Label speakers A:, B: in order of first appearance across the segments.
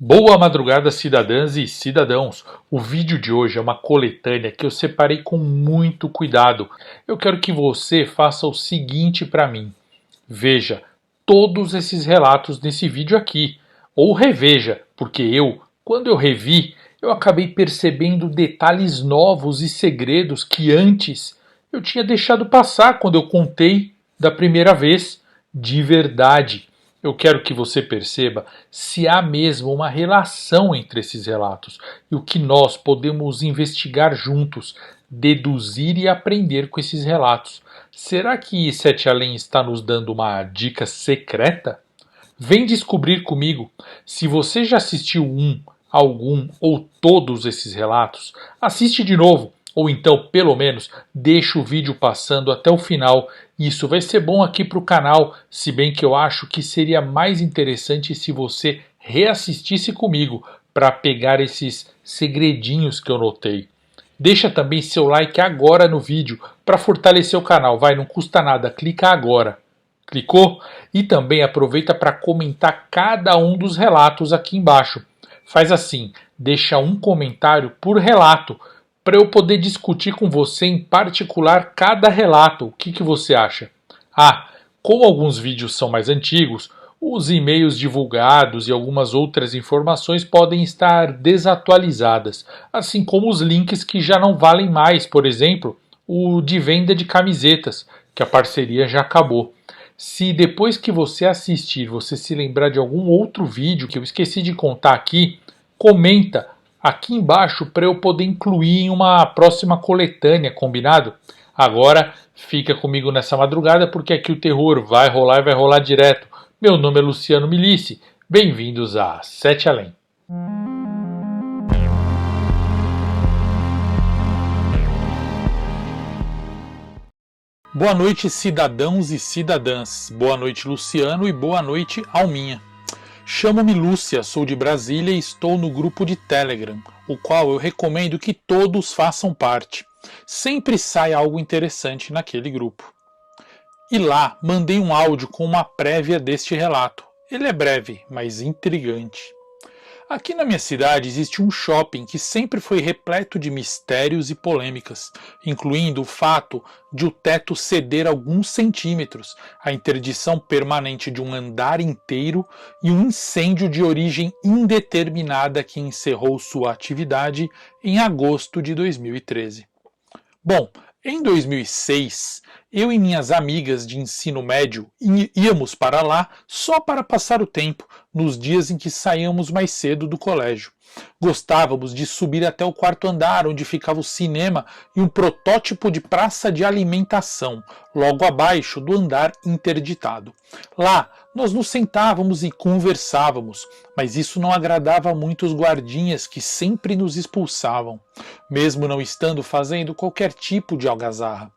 A: Boa madrugada, cidadãs e cidadãos! O vídeo de hoje é uma coletânea que eu separei com muito cuidado. Eu quero que você faça o seguinte para mim. Veja todos esses relatos nesse vídeo aqui, ou reveja, porque quando eu revi, eu acabei percebendo detalhes novos e segredos que antes eu tinha deixado passar quando eu contei da primeira vez, de verdade. Eu quero que você perceba se há mesmo uma relação entre esses relatos e o que nós podemos investigar juntos, deduzir e aprender com esses relatos. Será que Sete Além está nos dando uma dica secreta? Vem descobrir comigo. Se você já assistiu algum ou todos esses relatos, assiste de novo, ou então, pelo menos, deixa o vídeo passando até o final. Isso vai ser bom aqui para o canal, se bem que eu acho que seria mais interessante se você reassistisse comigo para pegar esses segredinhos que eu notei. Deixa também seu like agora no vídeo para fortalecer o canal. Vai, não custa nada, clica agora. Clicou? E também aproveita para comentar cada um dos relatos aqui embaixo. Faz assim, deixa um comentário por relato, para eu poder discutir com você em particular cada relato. O que você acha? Como alguns vídeos são mais antigos, os e-mails divulgados e algumas outras informações podem estar desatualizadas, assim como os links que já não valem mais, por exemplo, o de venda de camisetas, que a parceria já acabou. Se depois que você assistir você se lembrar de algum outro vídeo que eu esqueci de contar aqui, comenta aqui embaixo para eu poder incluir em uma próxima coletânea, combinado? Agora fica comigo nessa madrugada porque aqui o terror vai rolar e vai rolar direto. Meu nome é Luciano Milici, bem-vindos a Sete Além. Boa noite, cidadãos e cidadãs. Boa noite, Luciano, e boa noite, Alminha. Chamo-me Lúcia, sou de Brasília e estou no grupo de Telegram, o qual eu recomendo que todos façam parte. Sempre sai algo interessante naquele grupo. E lá mandei um áudio com uma prévia deste relato. Ele é breve, mas intrigante. Aqui na minha cidade existe um shopping que sempre foi repleto de mistérios e polêmicas, incluindo o fato de o teto ceder alguns centímetros, a interdição permanente de um andar inteiro e um incêndio de origem indeterminada que encerrou sua atividade em agosto de 2013. Bom, em 2006, eu e minhas amigas de ensino médio íamos para lá só para passar o tempo, nos dias em que saíamos mais cedo do colégio. Gostávamos de subir até o quarto andar, onde ficava o cinema e um protótipo de praça de alimentação, logo abaixo do andar interditado. Lá, nós nos sentávamos e conversávamos, mas isso não agradava muito os guardinhas que sempre nos expulsavam, mesmo não estando fazendo qualquer tipo de algazarra.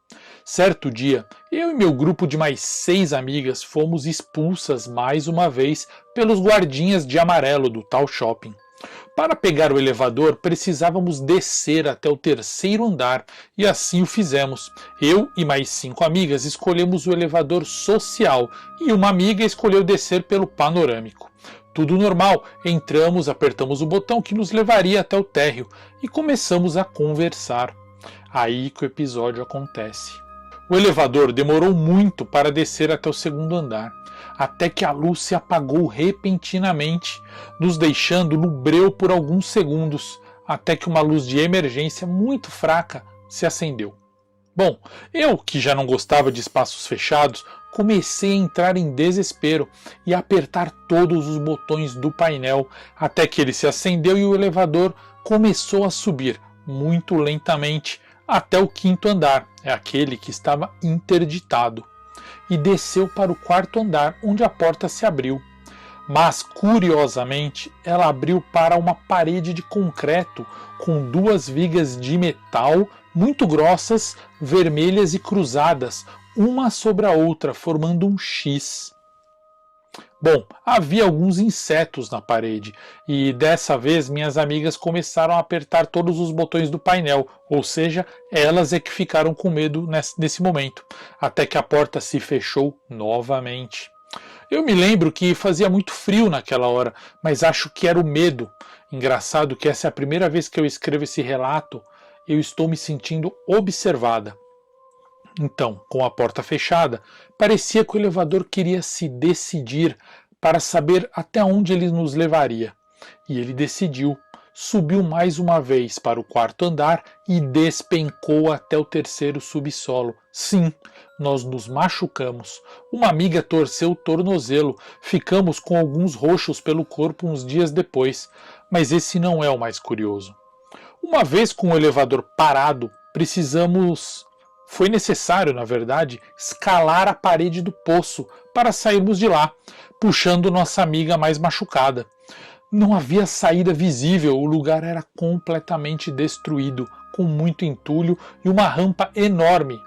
A: Certo dia, eu e meu grupo de mais 6 amigas fomos expulsas mais uma vez pelos guardinhas de amarelo do tal shopping. Para pegar o elevador, precisávamos descer até o 3º andar e assim o fizemos. Eu e mais 5 amigas escolhemos o elevador social e uma amiga escolheu descer pelo panorâmico. Tudo normal, entramos, apertamos o botão que nos levaria até o térreo e começamos a conversar. Aí que o episódio acontece. O elevador demorou muito para descer até o 2º andar, até que a luz se apagou repentinamente, nos deixando no breu por alguns segundos, até que uma luz de emergência muito fraca se acendeu. Bom, eu, que já não gostava de espaços fechados, comecei a entrar em desespero e a apertar todos os botões do painel, até que ele se acendeu e o elevador começou a subir, muito lentamente, até o 5º andar, é aquele que estava interditado, e desceu para o 4º andar, onde a porta se abriu. Mas, curiosamente, ela abriu para uma parede de concreto com 2 vigas de metal muito grossas, vermelhas e cruzadas, uma sobre a outra, formando um X. Bom, havia alguns insetos na parede e dessa vez minhas amigas começaram a apertar todos os botões do painel, ou seja, elas é que ficaram com medo nesse momento, até que a porta se fechou novamente. Eu me lembro que fazia muito frio naquela hora, mas acho que era o medo. Engraçado que essa é a primeira vez que eu escrevo esse relato, eu estou me sentindo observada. Então, com a porta fechada, parecia que o elevador queria se decidir para saber até onde ele nos levaria. E ele decidiu. Subiu mais uma vez para o quarto andar e despencou até o terceiro subsolo. Sim, nós nos machucamos. Uma amiga torceu o tornozelo. Ficamos com alguns roxos pelo corpo uns dias depois. Mas esse não é o mais curioso. Uma vez com o elevador parado, foi necessário, na verdade, escalar a parede do poço para sairmos de lá, puxando nossa amiga mais machucada. Não havia saída visível, o lugar era completamente destruído, com muito entulho e uma rampa enorme.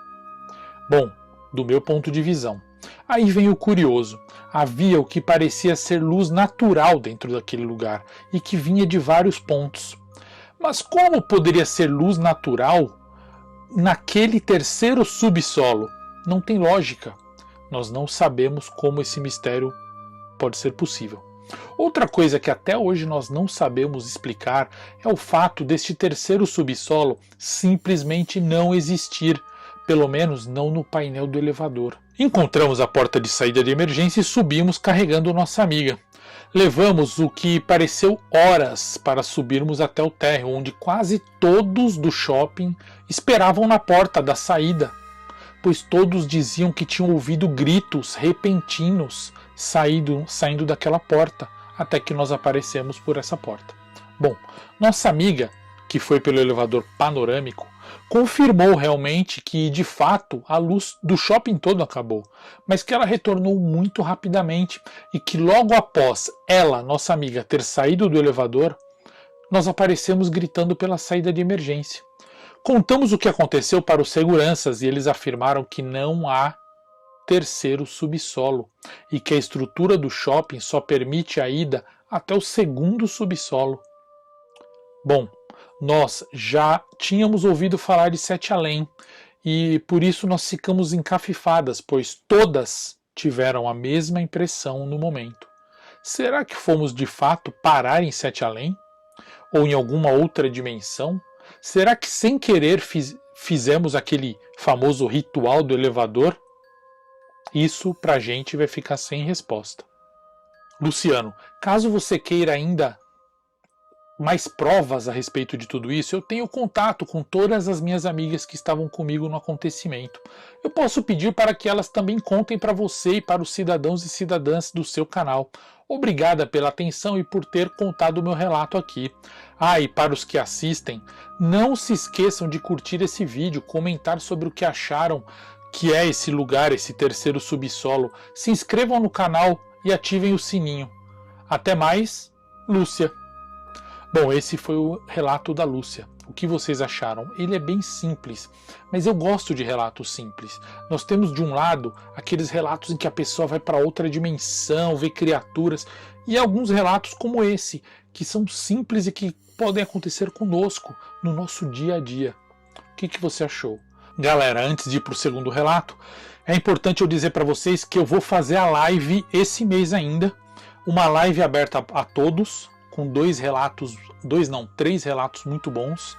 A: Bom, do meu ponto de visão. Aí vem o curioso. Havia o que parecia ser luz natural dentro daquele lugar e que vinha de vários pontos. Mas como poderia ser luz natural naquele terceiro subsolo? Não tem lógica. Nós não sabemos como esse mistério pode ser possível. Outra coisa que até hoje nós não sabemos explicar é o fato deste terceiro subsolo simplesmente não existir, pelo menos não no painel do elevador. Encontramos a porta de saída de emergência e subimos carregando nossa amiga. Levamos o que pareceu horas para subirmos até o térreo, onde quase todos do shopping esperavam na porta da saída, pois todos diziam que tinham ouvido gritos repentinos saindo daquela porta, até que nós aparecemos por essa porta. Bom, nossa amiga, que foi pelo elevador panorâmico, confirmou realmente que, de fato, a luz do shopping todo acabou, mas que ela retornou muito rapidamente e que logo após ela, nossa amiga, ter saído do elevador, nós aparecemos gritando pela saída de emergência. Contamos o que aconteceu para os seguranças e eles afirmaram que não há terceiro subsolo e que a estrutura do shopping só permite a ida até o segundo subsolo. Bom, nós já tínhamos ouvido falar de Sete Além e por isso nós ficamos encafifadas, pois todas tiveram a mesma impressão no momento. Será que fomos de fato parar em Sete Além? Ou em alguma outra dimensão? Será que sem querer fizemos aquele famoso ritual do elevador? Isso pra gente vai ficar sem resposta. Luciano, caso você queira ainda mais provas a respeito de tudo isso, eu tenho contato com todas as minhas amigas que estavam comigo no acontecimento. Eu posso pedir para que elas também contem para você e para os cidadãos e cidadãs do seu canal. Obrigada pela atenção e por ter contado o meu relato aqui. E para os que assistem, não se esqueçam de curtir esse vídeo, comentar sobre o que acharam que é esse lugar, esse terceiro subsolo. Se inscrevam no canal e ativem o sininho. Até mais, Lúcia. Bom, esse foi o relato da Lúcia. O que vocês acharam? Ele é bem simples, mas eu gosto de relatos simples. Nós temos de um lado aqueles relatos em que a pessoa vai para outra dimensão, vê criaturas, e alguns relatos como esse, que são simples e que podem acontecer conosco no nosso dia a dia. O que você achou? Galera, antes de ir para o segundo relato, é importante eu dizer para vocês que eu vou fazer a live esse mês ainda, uma live aberta a todos, com três relatos muito bons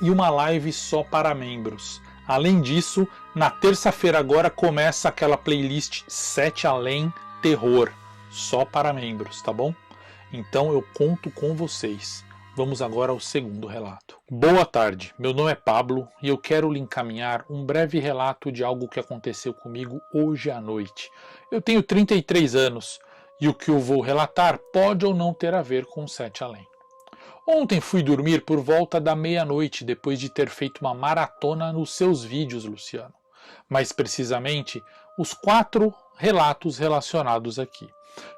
A: e uma live só para membros. Além disso, na terça-feira agora começa aquela playlist Sete Além Terror, só para membros, tá bom? Então eu conto com vocês. Vamos agora ao segundo relato. Boa tarde, meu nome é Pablo e eu quero lhe encaminhar um breve relato de algo que aconteceu comigo hoje à noite. Eu tenho 33 anos e o que eu vou relatar pode ou não ter a ver com Sete Além. Ontem fui dormir por volta da meia-noite depois de ter feito uma maratona nos seus vídeos, Luciano. Mais precisamente, os 4 relatos relacionados aqui.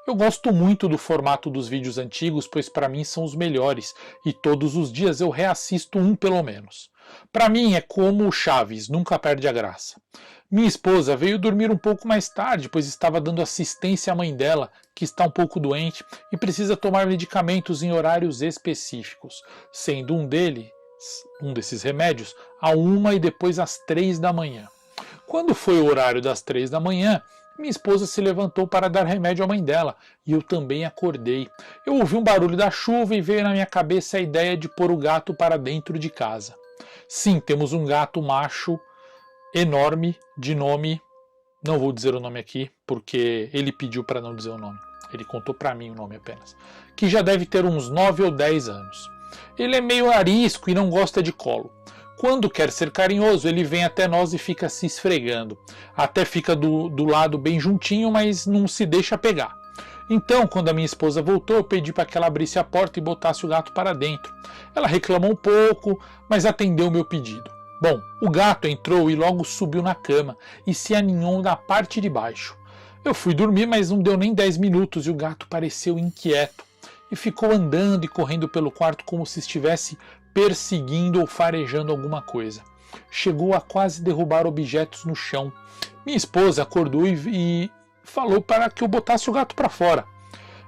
A: Eu gosto muito do formato dos vídeos antigos, pois para mim são os melhores e todos os dias eu reassisto um pelo menos. Para mim é como o Chaves, nunca perde a graça. Minha esposa veio dormir um pouco mais tarde, pois estava dando assistência à mãe dela, que está um pouco doente e precisa tomar medicamentos em horários específicos, sendo um desses remédios, à 1 e depois às 3 da manhã. Quando foi o horário das 3 da manhã, Minha esposa se levantou para dar remédio à mãe dela e eu também acordei. Eu ouvi um barulho da chuva e veio na minha cabeça a ideia de pôr o gato para dentro de casa. Sim, temos um gato macho enorme de nome, não vou dizer o nome aqui porque ele pediu para não dizer o nome. Ele contou para mim o nome apenas. Que já deve ter uns 9 ou 10 anos. Ele é meio arisco e não gosta de colo. Quando quer ser carinhoso, ele vem até nós e fica se esfregando. Até fica do lado bem juntinho, mas não se deixa pegar. Então, quando a minha esposa voltou, eu pedi para que ela abrisse a porta e botasse o gato para dentro. Ela reclamou um pouco, mas atendeu o meu pedido. Bom, o gato entrou e logo subiu na cama e se aninhou na parte de baixo. Eu fui dormir, mas não deu nem 10 minutos e o gato pareceu inquieto e ficou andando e correndo pelo quarto como se estivesse perseguindo ou farejando alguma coisa. Chegou a quase derrubar objetos no chão. Minha esposa acordou e falou para que eu botasse o gato para fora.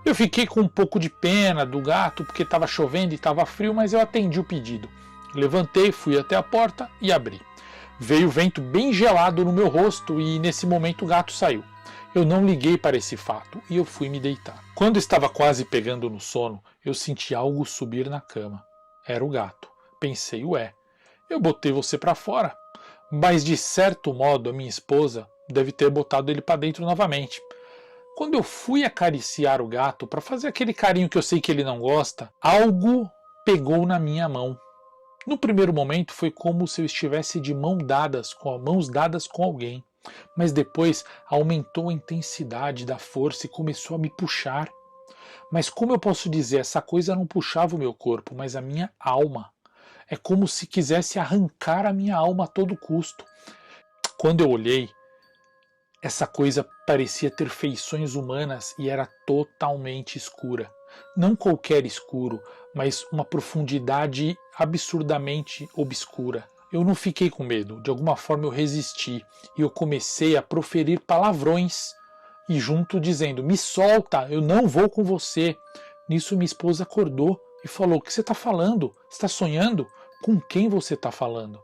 A: Eu fiquei com um pouco de pena do gato porque estava chovendo e estava frio, mas eu atendi o pedido. Levantei, fui até a porta e abri. Veio vento bem gelado no meu rosto e nesse momento o gato saiu. Eu não liguei para esse fato e eu fui me deitar. Quando estava quase pegando no sono, eu senti algo subir na cama. Era o gato. Pensei, ué, eu botei você para fora. Mas de certo modo a minha esposa deve ter botado ele para dentro novamente. Quando eu fui acariciar o gato para fazer aquele carinho que eu sei que ele não gosta, algo pegou na minha mão. No primeiro momento foi como se eu estivesse de mãos dadas com alguém, mas depois aumentou a intensidade da força e começou a me puxar. Mas como eu posso dizer, essa coisa não puxava o meu corpo, mas a minha alma. É como se quisesse arrancar a minha alma a todo custo. Quando eu olhei, essa coisa parecia ter feições humanas e era totalmente escura. Não qualquer escuro, mas uma profundidade absurdamente obscura. Eu não fiquei com medo, de alguma forma eu resisti e eu comecei a proferir palavrões e junto dizendo, me solta, eu não vou com você. Nisso minha esposa acordou e falou, o que você está falando? Você está sonhando? Com quem você está falando?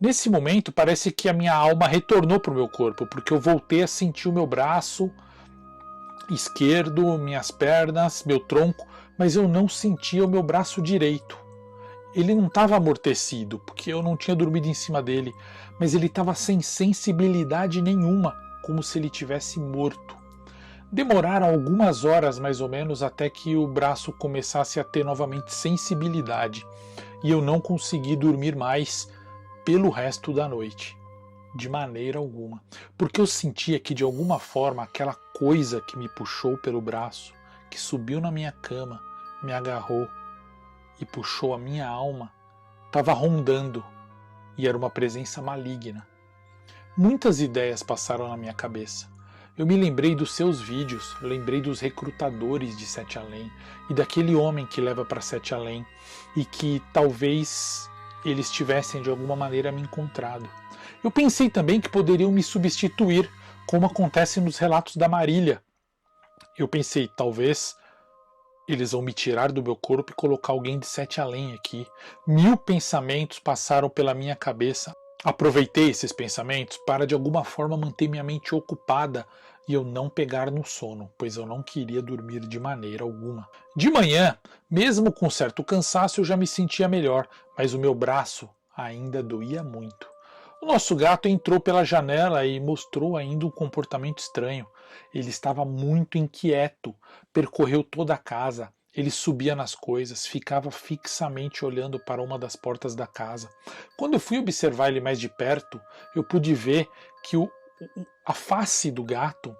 A: Nesse momento parece que a minha alma retornou para o meu corpo, porque eu voltei a sentir o meu braço esquerdo, minhas pernas, meu tronco, mas eu não sentia o meu braço direito. Ele não estava amortecido, porque eu não tinha dormido em cima dele, mas ele estava sem sensibilidade nenhuma, como se ele tivesse morto. Demoraram algumas horas mais ou menos até que o braço começasse a ter novamente sensibilidade, e eu não consegui dormir mais pelo resto da noite. De maneira alguma, porque eu sentia que de alguma forma aquela coisa que me puxou pelo braço, que subiu na minha cama, me agarrou e puxou a minha alma, estava rondando e era uma presença maligna. Muitas ideias passaram na minha cabeça. Eu me lembrei dos seus vídeos, lembrei dos recrutadores de Sete Além e daquele homem que leva para Sete Além e que talvez eles tivessem de alguma maneira me encontrado. Eu pensei também que poderiam me substituir, como acontece nos relatos da Marília. Eu pensei, talvez eles vão me tirar do meu corpo e colocar alguém de Sete Além aqui. 1000 pensamentos passaram pela minha cabeça. Aproveitei esses pensamentos para de alguma forma manter minha mente ocupada e eu não pegar no sono, pois eu não queria dormir de maneira alguma. De manhã, mesmo com certo cansaço, eu já me sentia melhor, mas o meu braço ainda doía muito. O nosso gato entrou pela janela e mostrou ainda um comportamento estranho. Ele estava muito inquieto, percorreu toda a casa, ele subia nas coisas, ficava fixamente olhando para uma das portas da casa. Quando eu fui observar ele mais de perto, eu pude ver que a face do gato,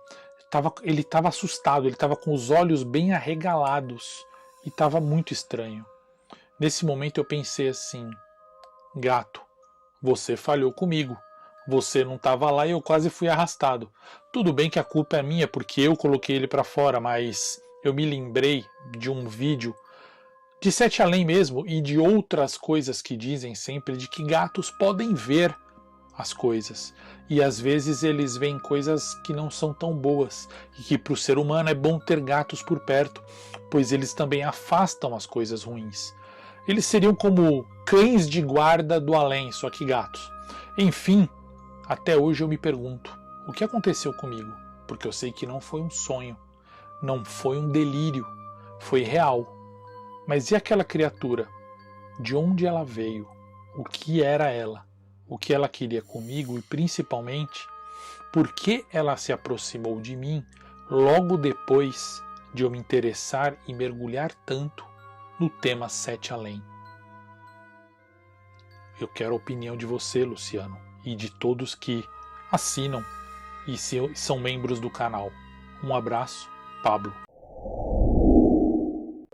A: ele estava assustado, ele estava com os olhos bem arregalados e estava muito estranho. Nesse momento eu pensei assim, gato, você falhou comigo. Você não estava lá e eu quase fui arrastado. Tudo bem que a culpa é minha porque eu coloquei ele para fora, mas eu me lembrei de um vídeo de Sete Além mesmo e de outras coisas que dizem sempre de que gatos podem ver as coisas. E às vezes eles veem coisas que não são tão boas e que para o ser humano é bom ter gatos por perto, pois eles também afastam as coisas ruins. Eles seriam como cães de guarda do além, só que gatos. Enfim, até hoje eu me pergunto, O que aconteceu comigo? Porque eu sei que não foi um sonho, não foi um delírio, foi real. Mas e aquela criatura? De onde ela veio? O que era ela? O que ela queria comigo e principalmente, por que ela se aproximou de mim logo depois de eu me interessar e mergulhar tanto no tema Sete Além? Eu quero a opinião de você, Luciano, e de todos que assinam e são membros do canal. Um abraço, Pablo.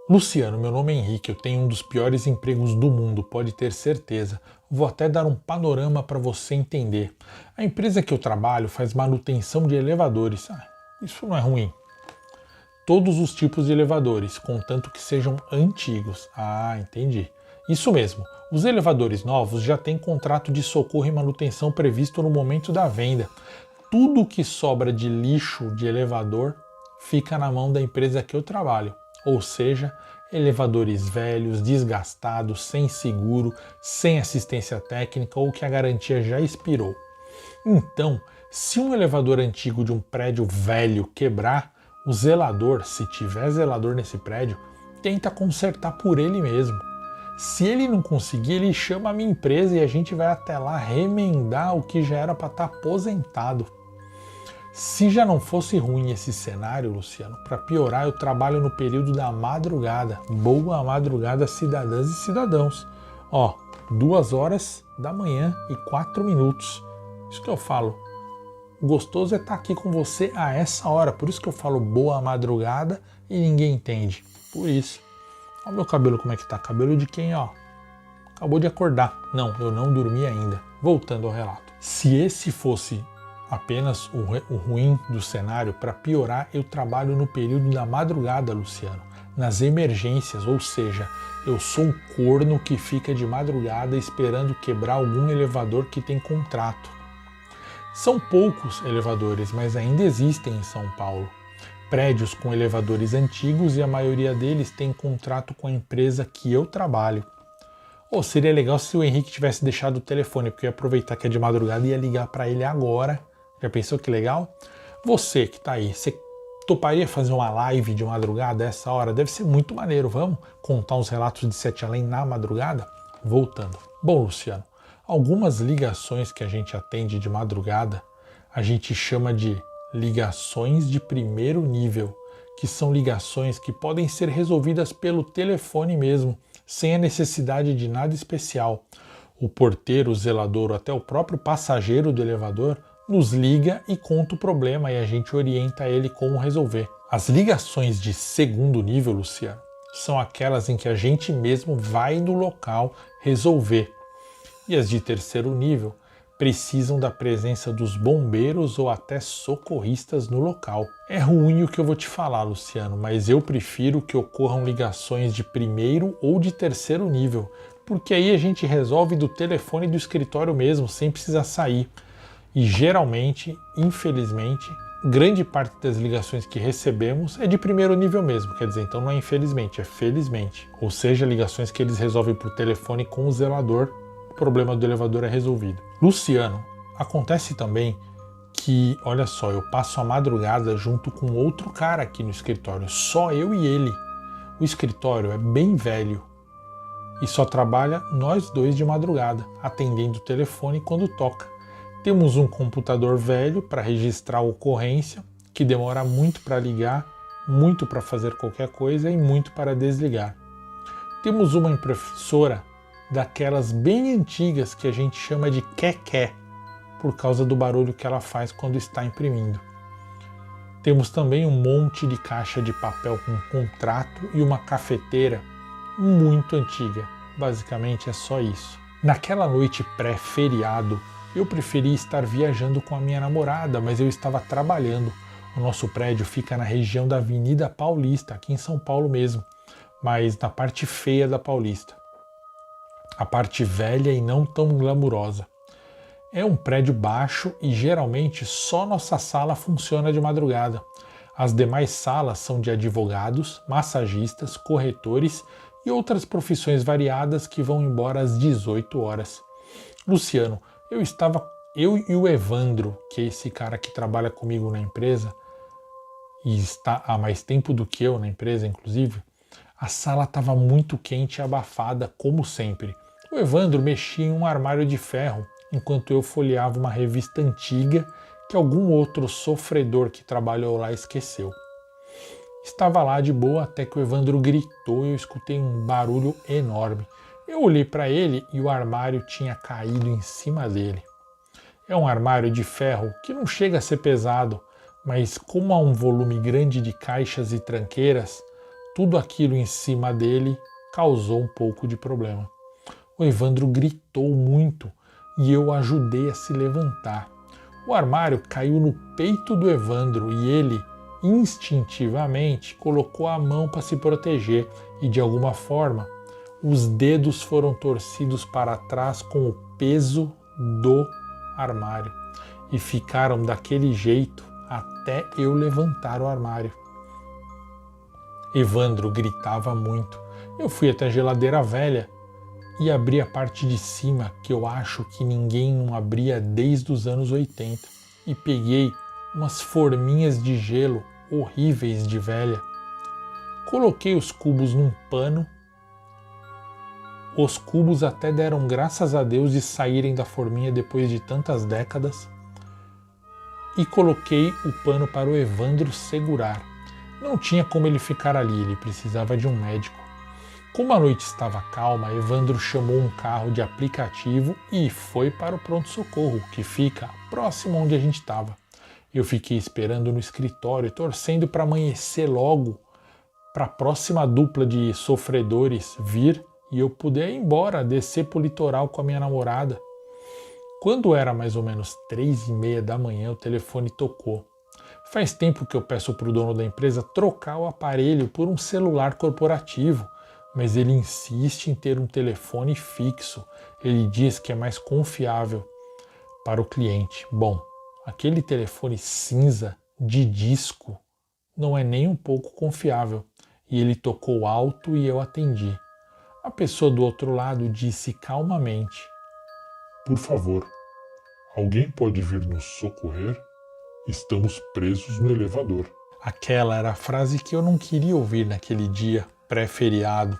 A: Luciano, meu nome é Henrique, eu tenho um dos piores empregos do mundo, pode ter certeza. Vou até dar um panorama para você entender. A empresa que eu trabalho faz manutenção de elevadores. Isso não é ruim. Todos os tipos de elevadores, contanto que sejam antigos. Entendi. Isso mesmo, os elevadores novos já têm contrato de socorro e manutenção previsto no momento da venda. Tudo que sobra de lixo de elevador fica na mão da empresa que eu trabalho. Ou seja, elevadores velhos, desgastados, sem seguro, sem assistência técnica ou que a garantia já expirou. Então, se um elevador antigo de um prédio velho quebrar, o zelador, se tiver zelador nesse prédio, tenta consertar por ele mesmo. Se ele não conseguir, ele chama a minha empresa e a gente vai até lá remendar o que já era para estar aposentado. Se já não fosse ruim esse cenário, Luciano, para piorar, eu trabalho no período da madrugada. Boa madrugada, cidadãs e cidadãos. 2 horas da manhã e 4 minutos. Isso que eu falo. O gostoso é estar aqui com você a essa hora. Por isso que eu falo boa madrugada e ninguém entende. Por isso. Olha o meu cabelo como é que tá. Cabelo de quem, acabou de acordar. Não, eu não dormi ainda. Voltando ao relato. Se esse fosse apenas o ruim do cenário, para piorar, eu trabalho no período da madrugada, Luciano, nas emergências, ou seja, eu sou um corno que fica de madrugada esperando quebrar algum elevador que tem contrato. São poucos elevadores, mas ainda existem em São Paulo. Prédios com elevadores antigos e a maioria deles tem contrato com a empresa que eu trabalho. Seria legal se o Henrique tivesse deixado o telefone, porque eu ia aproveitar que é de madrugada e ia ligar para ele agora. Já pensou que legal? Você que tá aí, você toparia fazer uma live de madrugada a essa hora? Deve ser muito maneiro. Vamos contar uns relatos de Sete Além na madrugada? Voltando. Bom, Luciano, algumas ligações que a gente atende de madrugada, a gente chama de ligações de primeiro nível, que são ligações que podem ser resolvidas pelo telefone mesmo, sem a necessidade de nada especial. O porteiro, o zelador ou até o próprio passageiro do elevador nos liga e conta o problema e a gente orienta ele como resolver. As ligações de segundo nível, Luciano, são aquelas em que a gente mesmo vai no local resolver. E as de terceiro nível precisam da presença dos bombeiros ou até socorristas no local. É ruim o que eu vou te falar, Luciano, mas eu prefiro que ocorram ligações de primeiro ou de terceiro nível, porque aí a gente resolve do telefone do escritório mesmo, sem precisar sair. E geralmente, infelizmente, grande parte das ligações que recebemos é de primeiro nível mesmo, quer dizer, então não é infelizmente, é felizmente. Ou seja, ligações que eles resolvem por telefone com o zelador, o problema do elevador é resolvido. Luciano, acontece também que, olha só, eu passo a madrugada junto com outro cara aqui no escritório, só eu e ele. O escritório é bem velho e só trabalha nós dois de madrugada, atendendo o telefone quando toca. Temos um computador velho para registrar a ocorrência, que demora muito para ligar, muito para fazer qualquer coisa e muito para desligar. Temos uma impressora daquelas bem antigas que a gente chama de quequé, por causa do barulho que ela faz quando está imprimindo. Temos também um monte de caixa de papel com contrato e uma cafeteira muito antiga. Basicamente é só isso. Naquela noite pré-feriado, eu preferi estar viajando com a minha namorada, mas eu estava trabalhando. O nosso prédio fica na região da Avenida Paulista, aqui em São Paulo mesmo, mas na parte feia da Paulista. A parte velha e não tão glamurosa. É um prédio baixo e geralmente só nossa sala funciona de madrugada. As demais salas são de advogados, massagistas, corretores e outras profissões variadas que vão embora às 18 horas. Luciano, eu estava eu e o Evandro, que é esse cara que trabalha comigo na empresa, e está há mais tempo do que eu na empresa, inclusive, a sala estava muito quente e abafada, como sempre. O Evandro mexia em um armário de ferro, enquanto eu folheava uma revista antiga que algum outro sofredor que trabalhou lá esqueceu. Estava lá de boa até que o Evandro gritou e eu escutei um barulho enorme. Eu olhei para ele e o armário tinha caído em cima dele. É um armário de ferro que não chega a ser pesado, mas como há um volume grande de caixas e tranqueiras, tudo aquilo em cima dele causou um pouco de problema. O Evandro gritou muito e eu o ajudei a se levantar. O armário caiu no peito do Evandro e ele, instintivamente, colocou a mão para se proteger e, de alguma forma, os dedos foram torcidos para trás com o peso do armário e ficaram daquele jeito até eu levantar o armário. Evandro gritava muito. Eu fui até a geladeira velha e abri a parte de cima, que eu acho que ninguém não abria desde os anos 80, e peguei umas forminhas de gelo horríveis de velha. Coloquei os cubos num pano. Os cubos até deram graças a Deus de saírem da forminha depois de tantas décadas. E coloquei o pano para o Evandro segurar. Não tinha como ele ficar ali, ele precisava de um médico. Como a noite estava calma, Evandro chamou um carro de aplicativo e foi para o pronto-socorro, que fica próximo onde a gente estava. Eu fiquei esperando no escritório, torcendo para amanhecer logo, para a próxima dupla de sofredores vir e eu puder ir embora, descer para o litoral com a minha namorada. Quando era mais ou menos 3h30 da manhã, o telefone tocou. Faz tempo que eu peço para o dono da empresa trocar o aparelho por um celular corporativo, mas ele insiste em ter um telefone fixo. Ele diz que é mais confiável para o cliente. Bom, aquele telefone cinza de disco não é nem um pouco confiável. E ele tocou alto e eu atendi. A pessoa do outro lado disse calmamente:
B: Por favor, alguém pode vir nos socorrer? Estamos presos no elevador.
A: Aquela era a frase que eu não queria ouvir naquele dia pré-feriado.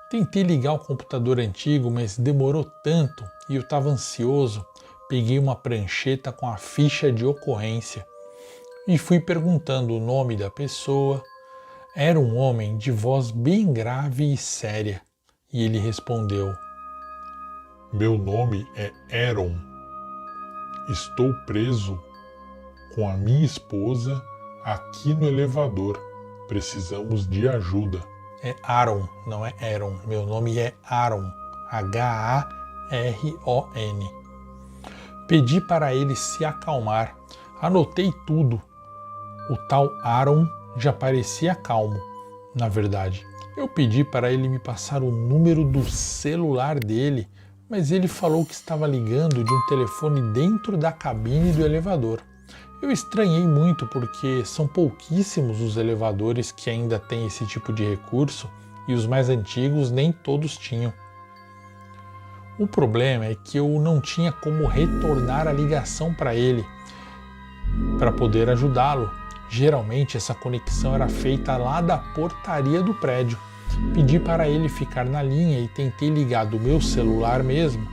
A: Tentei ligar o computador antigo, mas demorou tanto e eu estava ansioso. Peguei uma prancheta com a ficha de ocorrência e fui perguntando o nome da pessoa. Era um homem de voz bem grave e séria e ele respondeu:
B: Meu nome é Aaron. Estou preso com a minha esposa aqui no elevador. Precisamos de ajuda.
A: É Aaron, não é Aaron. Meu nome é Aaron. H-A-R-O-N. Pedi para ele se acalmar. Anotei tudo. O tal Aaron já parecia calmo, na verdade. Eu pedi para ele me passar o número do celular dele, mas ele falou que estava ligando de um telefone dentro da cabine do elevador. Eu estranhei muito porque são pouquíssimos os elevadores que ainda têm esse tipo de recurso e os mais antigos nem todos tinham. O problema é que eu não tinha como retornar a ligação para ele para poder ajudá-lo. Geralmente essa conexão era feita lá da portaria do prédio. Pedi para ele ficar na linha e tentei ligar do meu celular mesmo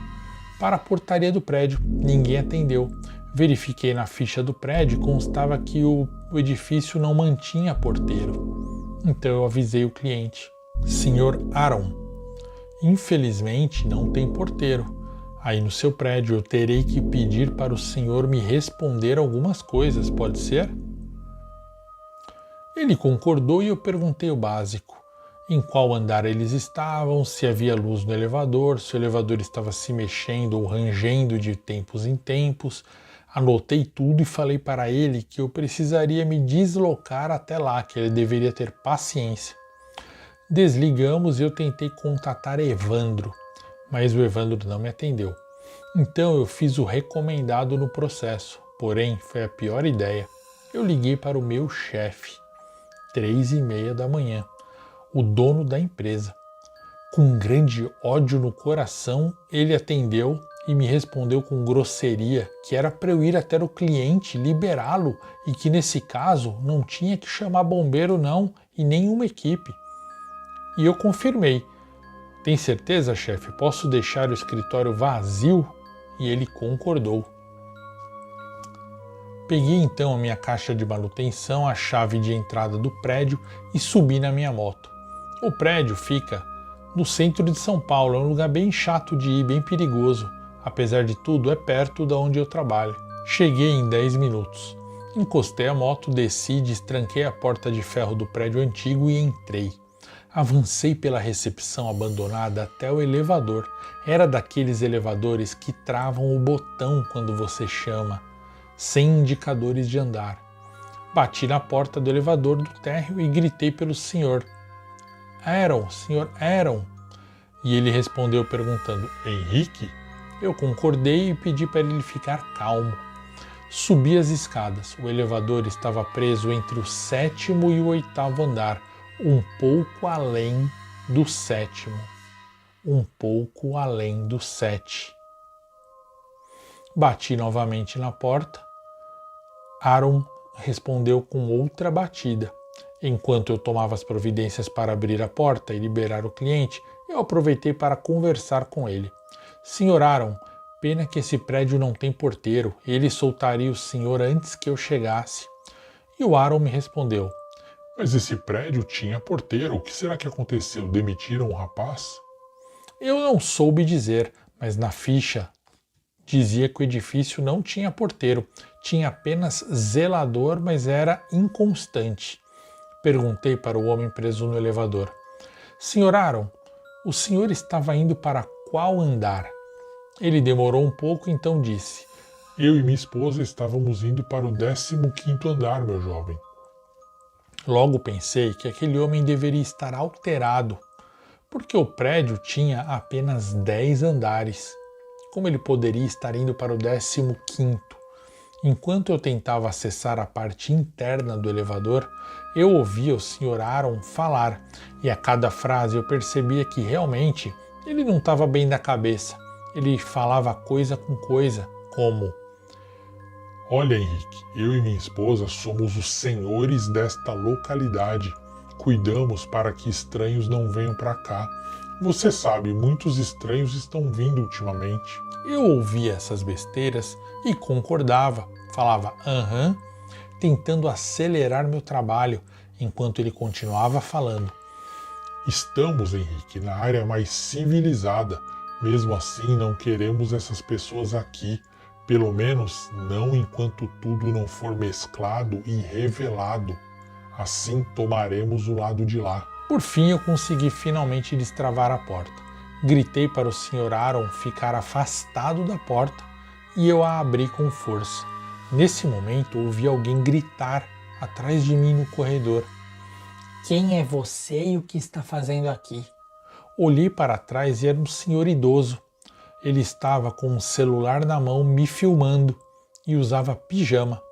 A: para a portaria do prédio. Ninguém atendeu. Verifiquei na ficha do prédio e constava que o edifício não mantinha porteiro. Então eu avisei o cliente: Senhor Aaron, infelizmente não tem porteiro. Aí no seu prédio eu terei que pedir para o senhor me responder algumas coisas, pode ser? Ele concordou e eu perguntei o básico: em qual andar eles estavam, se havia luz no elevador, se o elevador estava se mexendo ou rangendo de tempos em tempos. Anotei tudo e falei para ele que eu precisaria me deslocar até lá, que ele deveria ter paciência. Desligamos e eu tentei contatar Evandro, mas o Evandro não me atendeu. Então eu fiz o recomendado no processo, porém foi a pior ideia. Eu liguei para o meu chefe, 3h30 da manhã, o dono da empresa. Com um grande ódio no coração, ele atendeu e me respondeu com grosseria que era para eu ir até o cliente, liberá-lo e que nesse caso não tinha que chamar bombeiro não e nenhuma equipe. E eu confirmei. Tem certeza, chefe? Posso deixar o escritório vazio? E ele concordou. Peguei então a minha caixa de manutenção, a chave de entrada do prédio e subi na minha moto. O prédio fica no centro de São Paulo, é um lugar bem chato de ir, bem perigoso. Apesar de tudo, é perto de onde eu trabalho. Cheguei em 10 minutos. Encostei a moto, desci, destranquei a porta de ferro do prédio antigo e entrei. Avancei pela recepção abandonada até o elevador. Era daqueles elevadores que travam o botão quando você chama, sem indicadores de andar. Bati na porta do elevador do térreo e gritei pelo senhor. Aaron, senhor Aaron. E ele respondeu perguntando, Henrique? Eu concordei e pedi para ele ficar calmo. Subi as escadas. O elevador estava preso entre o 7º e o 8º andar, um pouco além do 7º. Um pouco além do 7. Bati novamente na porta. Aaron respondeu com outra batida. Enquanto eu tomava as providências para abrir a porta e liberar o cliente, eu aproveitei para conversar com ele. Senhor Aaron, pena que esse prédio não tem porteiro. Ele soltaria o senhor antes que eu chegasse. E o Aaron me respondeu.
B: Mas esse prédio tinha porteiro. O que será que aconteceu? Demitiram o rapaz?
A: Eu não soube dizer, mas na ficha dizia que o edifício não tinha porteiro. Tinha apenas zelador, mas era inconstante. Perguntei para o homem preso no elevador. Senhor Aaron, o senhor estava indo para qual andar? Ele demorou um pouco, então disse.
B: Eu e minha esposa estávamos indo para o 15º andar, meu jovem.
A: Logo pensei que aquele homem deveria estar alterado, porque o prédio tinha apenas 10 andares. Como ele poderia estar indo para o 15º? Enquanto eu tentava acessar a parte interna do elevador, eu ouvia o Sr. Aaron falar, e a cada frase eu percebia que realmente ele não estava bem da cabeça. Ele falava coisa com coisa, como...
B: Olha, Henrique, eu e minha esposa somos os senhores desta localidade. Cuidamos para que estranhos não venham para cá. Você sabe, muitos estranhos estão vindo ultimamente.
A: Eu ouvia essas besteiras e concordava. Falava aham, tentando acelerar meu trabalho, enquanto ele continuava falando.
B: Estamos, Henrique, na área mais civilizada. Mesmo assim, não queremos essas pessoas aqui. Pelo menos não enquanto tudo não for mesclado e revelado. Assim tomaremos o lado de lá.
A: Por fim, eu consegui finalmente destravar a porta. Gritei para o Sr. Aaron ficar afastado da porta e eu a abri com força. Nesse momento, ouvi alguém gritar atrás de mim no corredor.
C: Quem é você e o que está fazendo aqui?
A: Olhei para trás e era um senhor idoso. Ele estava com um celular na mão me filmando e usava pijama.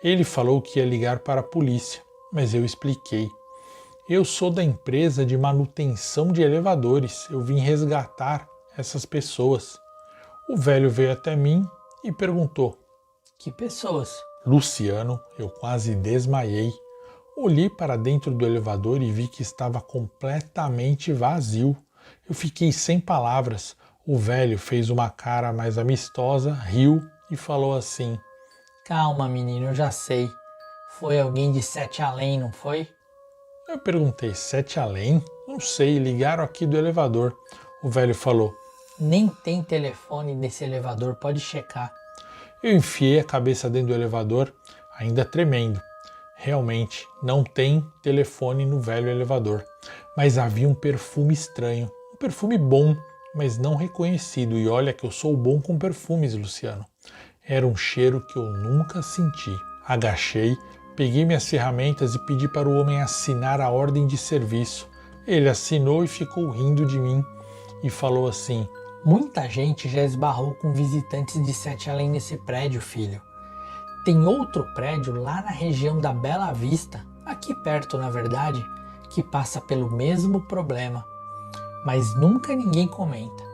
A: Ele falou que ia ligar para a polícia, mas eu expliquei. Eu sou da empresa de manutenção de elevadores. Eu vim resgatar essas pessoas. O velho veio até mim e perguntou.
C: Que pessoas?
A: Luciano, eu quase desmaiei. Olhei para dentro do elevador e vi que estava completamente vazio. Eu fiquei sem palavras. O velho fez uma cara mais amistosa, riu e falou assim.
C: Calma, menino, eu já sei. Foi alguém de 7 além, não foi?
A: Eu perguntei, 7 além? Não sei, ligaram aqui do elevador. O velho falou.
C: Nem tem telefone nesse elevador, pode checar.
A: Eu enfiei a cabeça dentro do elevador, ainda tremendo. Realmente, não tem telefone no velho elevador. Mas havia um perfume estranho. Um perfume bom, mas não reconhecido. E olha que eu sou bom com perfumes, Luciano. Era um cheiro que eu nunca senti. Agachei, peguei minhas ferramentas e pedi para o homem assinar a ordem de serviço. Ele assinou e ficou rindo de mim e falou assim.
C: Muita gente já esbarrou com visitantes de 7 além nesse prédio, filho. Tem outro prédio lá na região da Bela Vista, aqui perto na verdade, que passa pelo mesmo problema. Mas nunca ninguém comenta.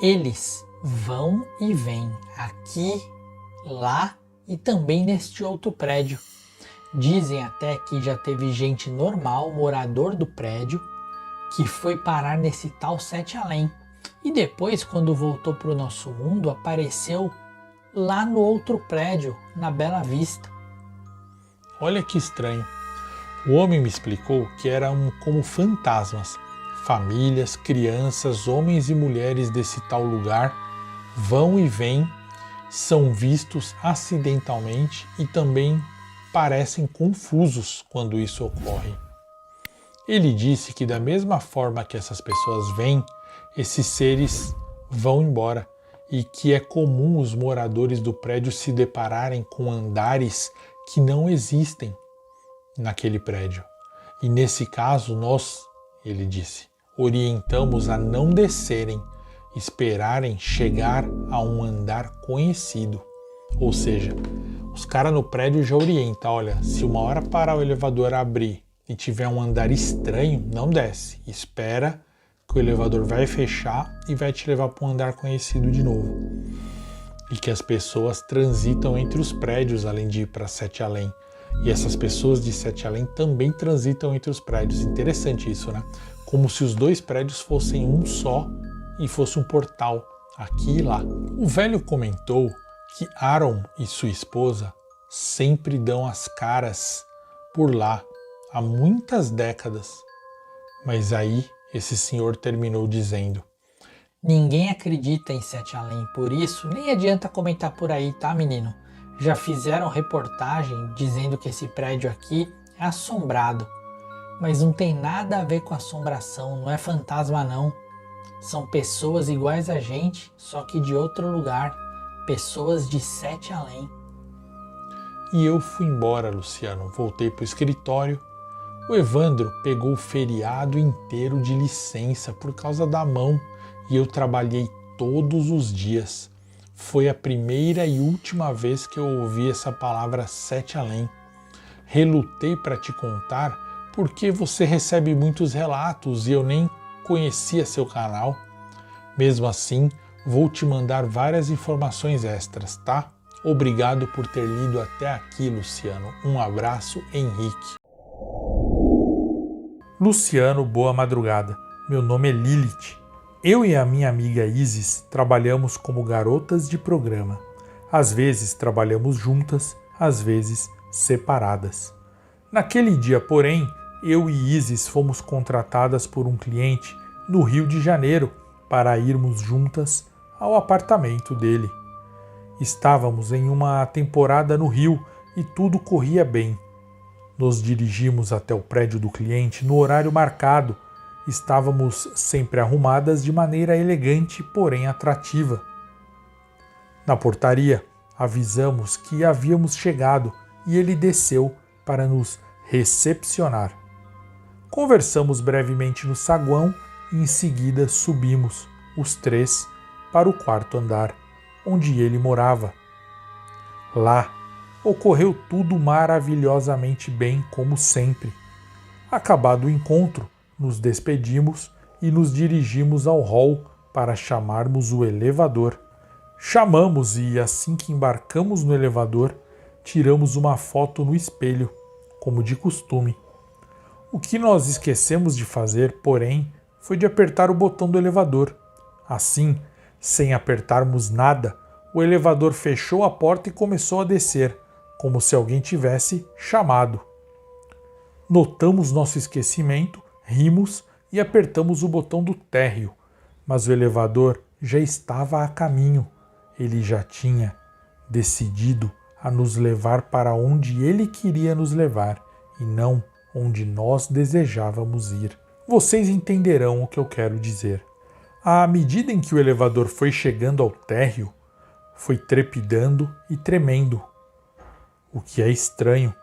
C: Eles vão e vêm aqui, lá e também neste outro prédio. Dizem até que já teve gente normal, morador do prédio, que foi parar nesse tal Sete Além. E depois, quando voltou para o nosso mundo, apareceu lá no outro prédio, na Bela Vista.
A: Olha que estranho. O homem me explicou que eram como fantasmas. Famílias, crianças, homens e mulheres desse tal lugar vão e vêm, são vistos acidentalmente e também parecem confusos quando isso ocorre. Ele disse que da mesma forma que essas pessoas vêm, esses seres vão embora e que é comum os moradores do prédio se depararem com andares que não existem naquele prédio. E nesse caso nós, ele disse, orientamos a não descerem, esperarem chegar a um andar conhecido. Ou seja, os caras no prédio já orientam, olha, se uma hora parar o elevador abrir e tiver um andar estranho, não desce, espera que o elevador vai fechar e vai te levar para um andar conhecido de novo. E que as pessoas transitam entre os prédios além de ir para Sete Além. E essas pessoas de Sete Além também transitam entre os prédios. Interessante isso, né? Como se os dois prédios fossem um só e fosse um portal aqui e lá. O velho comentou que Aaron e sua esposa sempre dão as caras por lá há muitas décadas. Mas aí esse senhor terminou dizendo:
C: ninguém acredita em Sete Além, por isso nem adianta comentar por aí, tá, menino? Já fizeram reportagem dizendo que esse prédio aqui é assombrado. Mas não tem nada a ver com assombração, não é fantasma não. São pessoas iguais a gente, só que de outro lugar. Pessoas de Sete Além.
A: E eu fui embora, Luciano. Voltei para o escritório. O Evandro pegou o feriado inteiro de licença por causa da mão e eu trabalhei todos os dias. Foi a primeira e última vez que eu ouvi essa palavra Sete Além. Relutei para te contar porque você recebe muitos relatos e eu nem conhecia seu canal. Mesmo assim, vou te mandar várias informações extras, tá? Obrigado por ter lido até aqui, Luciano. Um abraço, Henrique. Luciano, boa madrugada. Meu nome é Lilith. Eu e a minha amiga Isis trabalhamos como garotas de programa. Às vezes trabalhamos juntas, às vezes separadas. Naquele dia, porém, eu e Isis fomos contratadas por um cliente no Rio de Janeiro para irmos juntas ao apartamento dele. Estávamos em uma temporada no Rio e tudo corria bem. Nos dirigimos até o prédio do cliente no horário marcado. Estávamos sempre arrumadas de maneira elegante, porém atrativa. Na portaria, avisamos que havíamos chegado e ele desceu para nos recepcionar. Conversamos brevemente no saguão e em seguida subimos, os três, para o quarto andar, onde ele morava. Lá, ocorreu tudo maravilhosamente bem, como sempre. Acabado o encontro, nos despedimos e nos dirigimos ao hall para chamarmos o elevador. Chamamos e, assim que embarcamos no elevador, tiramos uma foto no espelho, como de costume. O que nós esquecemos de fazer, porém, foi de apertar o botão do elevador. Assim, sem apertarmos nada, o elevador fechou a porta e começou a descer, como se alguém tivesse chamado. Notamos nosso esquecimento, rimos e apertamos o botão do térreo, mas o elevador já estava a caminho. Ele já tinha decidido a nos levar para onde ele queria nos levar e não onde nós desejávamos ir. Vocês entenderão o que eu quero dizer. À medida em que o elevador foi chegando ao térreo, foi trepidando e tremendo. O que é estranho.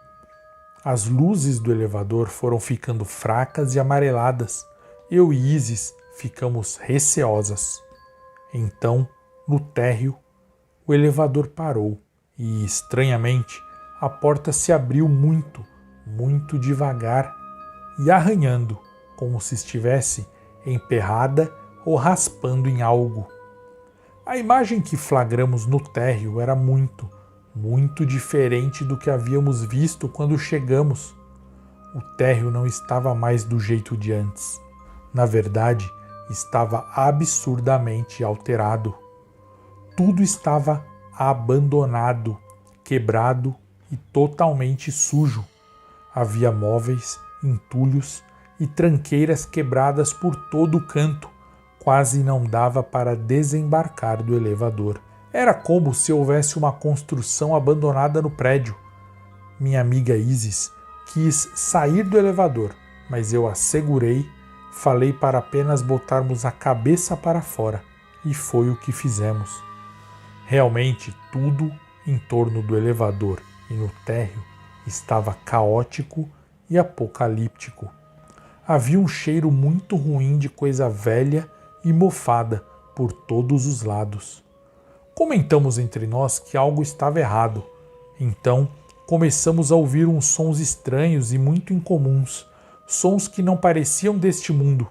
A: As luzes do elevador foram ficando fracas e amareladas. Eu e Isis ficamos receosas. Então, no térreo, o elevador parou e, estranhamente, a porta se abriu muito, muito devagar e arranhando, como se estivesse emperrada ou raspando em algo.
D: A imagem que flagramos no térreo era muito diferente do que havíamos visto quando chegamos. O térreo não estava mais do jeito de antes. Na verdade, estava absurdamente alterado. Tudo estava abandonado, quebrado e totalmente sujo. Havia móveis, entulhos e tranqueiras quebradas por todo o canto. Quase não dava para desembarcar do elevador. Era como se houvesse uma construção abandonada no prédio. Minha amiga Isis quis sair do elevador, mas eu a segurei, falei para apenas botarmos a cabeça para fora, e foi o que fizemos. Realmente tudo em torno do elevador e no térreo estava caótico e apocalíptico. Havia um cheiro muito ruim de coisa velha e mofada por todos os lados. Comentamos entre nós que algo estava errado. Então começamos a ouvir uns sons estranhos e muito incomuns, sons que não pareciam deste mundo.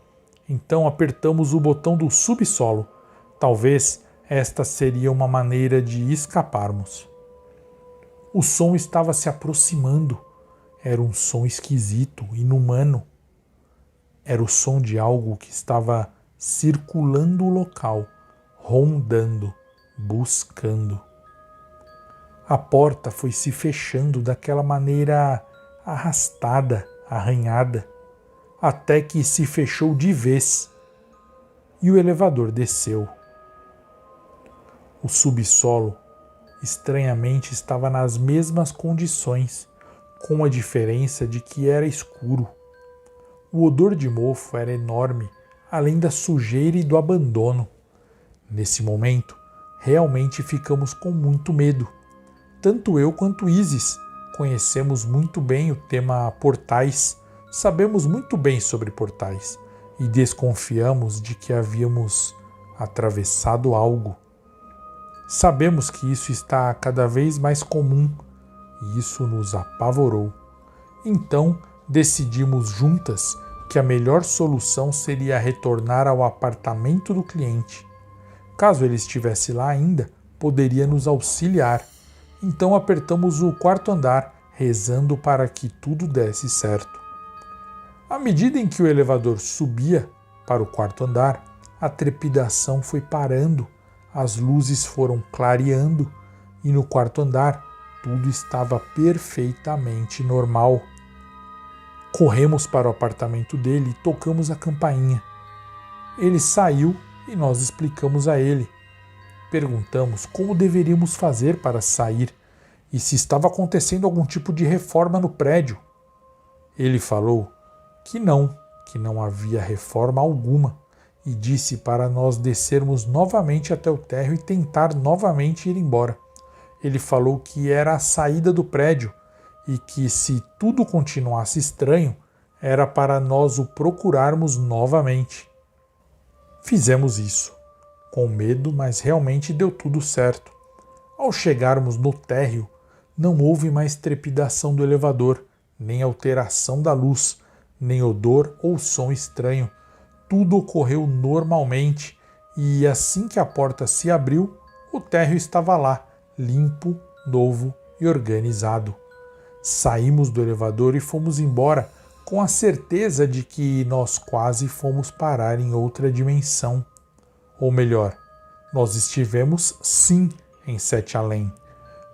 D: Então apertamos o botão do subsolo. Talvez esta seria uma maneira de escaparmos. O som estava se aproximando. Era um som esquisito, inumano. Era o som de algo que estava circulando o local, rondando, buscando. A porta foi se fechando daquela maneira arrastada, arranhada, até que se fechou de vez e o elevador desceu. O subsolo, estranhamente, estava nas mesmas condições, com a diferença de que era escuro. O odor de mofo era enorme, além da sujeira e do abandono. Nesse momento, realmente ficamos com muito medo. Tanto eu quanto Isis conhecemos muito bem o tema portais, sabemos muito bem sobre portais e desconfiamos de que havíamos atravessado algo. Sabemos que isso está cada vez mais comum e isso nos apavorou. Então decidimos juntas que a melhor solução seria retornar ao apartamento do cliente. Caso ele estivesse lá ainda, poderia nos auxiliar. Então apertamos o quarto andar, rezando para que tudo desse certo. À medida em que o elevador subia para o quarto andar, a trepidação foi parando, as luzes foram clareando e no quarto andar tudo estava perfeitamente normal. Corremos para o apartamento dele e tocamos a campainha. Ele saiu e nós explicamos a ele. Perguntamos como deveríamos fazer para sair e se estava acontecendo algum tipo de reforma no prédio. Ele falou que não havia reforma alguma e disse para nós descermos novamente até o térreo e tentar novamente ir embora. Ele falou que era a saída do prédio e que se tudo continuasse estranho, era para nós o procurarmos novamente. Fizemos isso. Com medo, mas realmente deu tudo certo. Ao chegarmos no térreo, não houve mais trepidação do elevador, nem alteração da luz, nem odor ou som estranho. Tudo ocorreu normalmente e assim que a porta se abriu, o térreo estava lá, limpo, novo e organizado. Saímos do elevador e fomos embora com a certeza de que nós quase fomos parar em outra dimensão. Ou melhor, nós estivemos sim em Sete Além,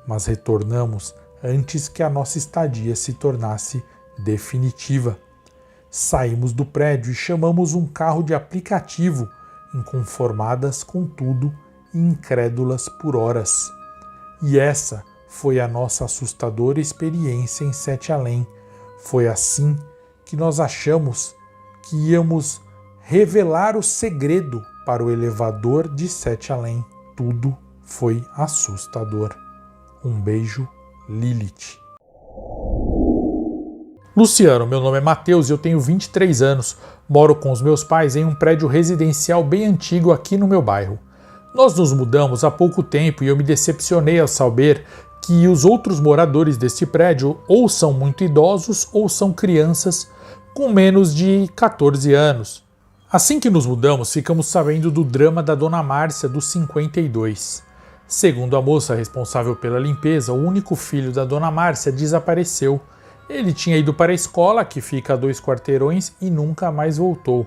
D: mas retornamos antes que a nossa estadia se tornasse definitiva. Saímos do prédio e chamamos um carro de aplicativo, inconformadas com tudo e incrédulas por horas. E essa foi a nossa assustadora experiência em Sete Além. Foi assim que nós achamos que íamos revelar o segredo para o elevador de Sete Além. Tudo foi assustador. Um beijo, Lilith.
A: Luciano, meu nome é Matheus e eu tenho 23 anos. Moro com os meus pais em um prédio residencial bem antigo aqui no meu bairro. Nós nos mudamos há pouco tempo e eu me decepcionei ao saber que os outros moradores deste prédio ou são muito idosos ou são crianças com menos de 14 anos.
D: Assim que nos mudamos, ficamos sabendo do drama da Dona Márcia dos 52. Segundo a moça responsável pela limpeza, o único filho da Dona Márcia desapareceu. Ele tinha ido para a escola, que fica a 2 quarteirões, e nunca mais voltou.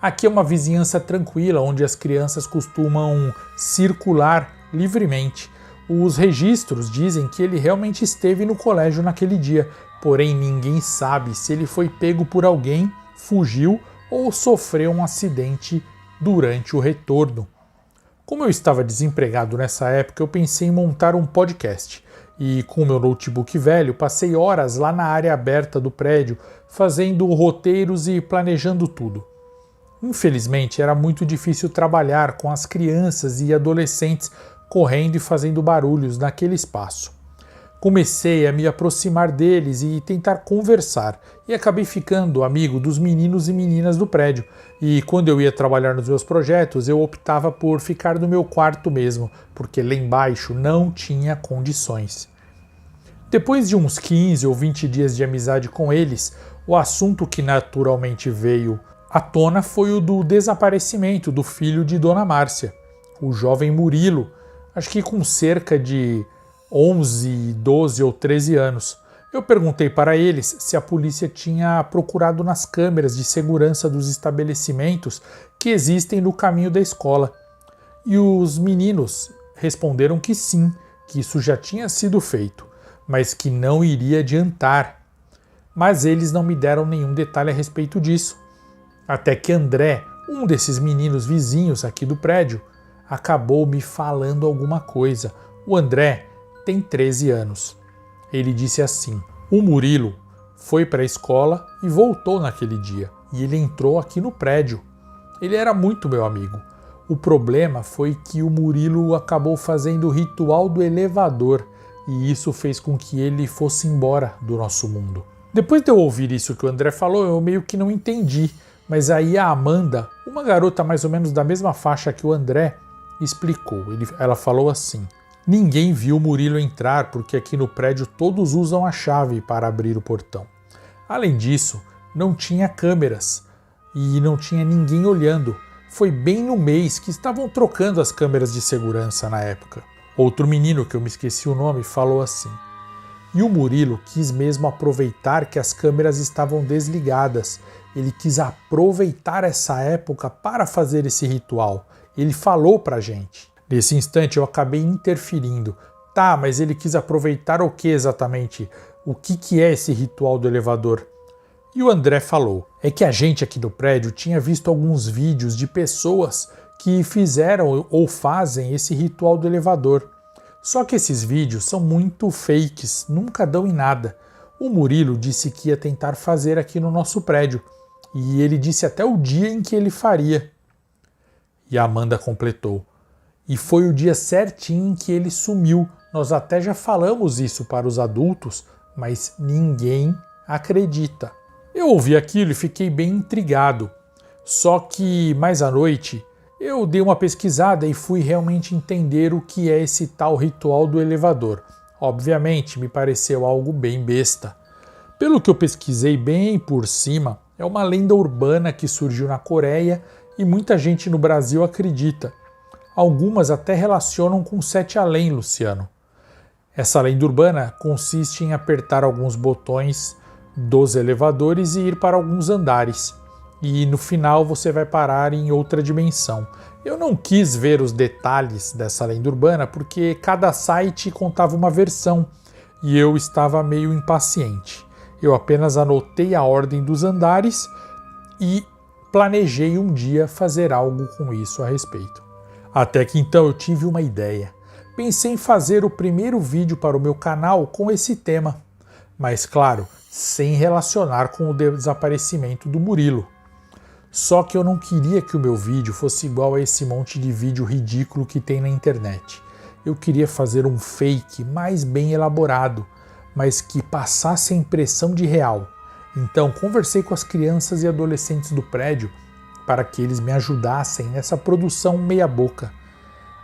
D: Aqui é uma vizinhança tranquila, onde as crianças costumam circular livremente. Os registros dizem que ele realmente esteve no colégio naquele dia, porém ninguém sabe se ele foi pego por alguém, fugiu ou sofreu um acidente durante o retorno. Como eu estava desempregado nessa época, eu pensei em montar um podcast. E com o meu notebook velho, passei horas lá na área aberta do prédio, fazendo roteiros e planejando tudo. Infelizmente, era muito difícil trabalhar com as crianças e adolescentes correndo e fazendo barulhos naquele espaço. Comecei a me aproximar deles e tentar conversar, e acabei ficando amigo dos meninos e meninas do prédio. E quando eu ia trabalhar nos meus projetos, eu optava por ficar no meu quarto mesmo, porque lá embaixo não tinha condições. Depois de uns 15 ou 20 dias de amizade com eles, o assunto que naturalmente veio à tona foi o do desaparecimento do filho de Dona Márcia, o jovem Murilo, acho que com cerca de 11, 12 ou 13 anos. Eu perguntei para eles se a polícia tinha procurado nas câmeras de segurança dos estabelecimentos que existem no caminho da escola. E os meninos responderam que sim, que isso já tinha sido feito, mas que não iria adiantar. Mas eles não me deram nenhum detalhe a respeito disso. Até que André, um desses meninos vizinhos aqui do prédio, acabou me falando alguma coisa. O André tem 13 anos. Ele disse assim: o Murilo foi para a escola e voltou naquele dia, e ele entrou aqui no prédio. Ele era muito meu amigo. O problema foi que o Murilo acabou fazendo o ritual do elevador, e isso fez com que ele fosse embora do nosso mundo. Depois de eu ouvir isso que o André falou, eu meio que não entendi, mas aí a Amanda, uma garota mais ou menos da mesma faixa que o André, explicou. Ela falou assim: ninguém viu o Murilo entrar porque aqui no prédio todos usam a chave para abrir o portão. Além disso, não tinha câmeras e não tinha ninguém olhando. Foi bem no mês que estavam trocando as câmeras de segurança na época. Outro menino, que eu me esqueci o nome, falou assim: e o Murilo quis mesmo aproveitar que as câmeras estavam desligadas. Ele quis aproveitar essa época para fazer esse ritual. Ele falou pra gente. Nesse instante eu acabei interferindo. Tá, mas ele quis aproveitar o que exatamente? O que é esse ritual do elevador? E o André falou: é que a gente aqui do prédio tinha visto alguns vídeos de pessoas que fizeram ou fazem esse ritual do elevador. Só que esses vídeos são muito fakes, nunca dão em nada. O Murilo disse que ia tentar fazer aqui no nosso prédio, e ele disse até o dia em que ele faria. E a Amanda completou: e foi o dia certinho em que ele sumiu. Nós até já falamos isso para os adultos, mas ninguém acredita. Eu ouvi aquilo e fiquei bem intrigado. Só que mais à noite eu dei uma pesquisada e fui realmente entender o que é esse tal ritual do elevador. Obviamente me pareceu algo bem besta. Pelo que eu pesquisei bem por cima, é uma lenda urbana que surgiu na Coreia e muita gente no Brasil acredita. Algumas até relacionam com 7 além, Luciano. Essa lenda urbana consiste em apertar alguns botões dos elevadores e ir para alguns andares. E no final você vai parar em outra dimensão. Eu não quis ver os detalhes dessa lenda urbana porque cada site contava uma versão e eu estava meio impaciente. Eu apenas anotei a ordem dos andares e planejei um dia fazer algo com isso a respeito. Até que então eu tive uma ideia. Pensei em fazer o primeiro vídeo para o meu canal com esse tema, mas claro, sem relacionar com o desaparecimento do Murilo. Só que eu não queria que o meu vídeo fosse igual a esse monte de vídeo ridículo que tem na internet. Eu queria fazer um fake mais bem elaborado, mas que passasse a impressão de real. Então conversei com as crianças e adolescentes do prédio para que eles me ajudassem nessa produção meia boca.